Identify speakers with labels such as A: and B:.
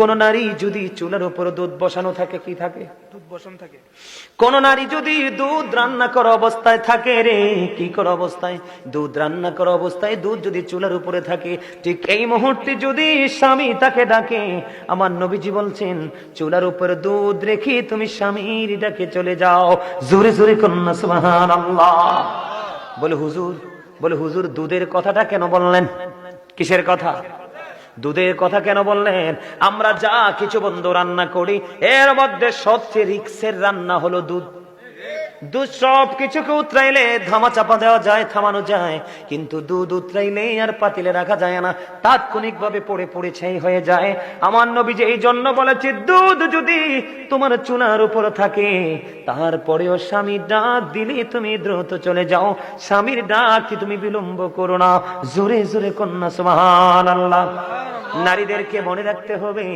A: কোন নারী যদি চুলার উপর দুধ বসানো থাকে, কি থাকে?
B: দুধ বসানো থাকে।
A: কোন নারী যদি দুধ রান্না করা অবস্থায় থাকে রে, কি করা অবস্থায়? দুধ রান্না করা অবস্থায় দুধ যদি চুলার উপরে থাকে, ঠিক এই মুহূর্তে যদি স্বামী তাকে ডাকে, আমার নবীজি বলছেন চুলার উপরে দুধ রেখে তুমি স্বামীর ডাকে চলে যাও। জোরে জোরে কন্যা সুবহানাল্লাহ। বলে হুজুর দুধের কথাটা কেন বললেন? কিসের কথা? দুধের কথা কেন বললেন? আমরা যা কিছু বন্ধু রান্না করি, এর মধ্যে সবচেয়ে রিক্সের রান্না হলো দুধ। দুধ সব কিছুকে উতরাইলে ধামা চাপা দেওয়া যায়, থামানো যায়, কিন্তু দুধ উতরাইলে আর পাতিলে রাখা যায় না, তাৎক্ষণিক ভাবে পড়ে পড়ে ছাই হয়ে যায়। আমার নবী যে এই জন্য বলেছে, দুধ যদি তোমার চুলার উপর থাকে, তারপরেও স্বামীর ডাক দিলে তুমি দ্রুত চলে যাও, স্বামীর ডাক তুমি বিলম্ব করো না। জোরে জোরে কন্যা সুবহানাল্লাহ। নারীদেরকে মনে রাখতে হবে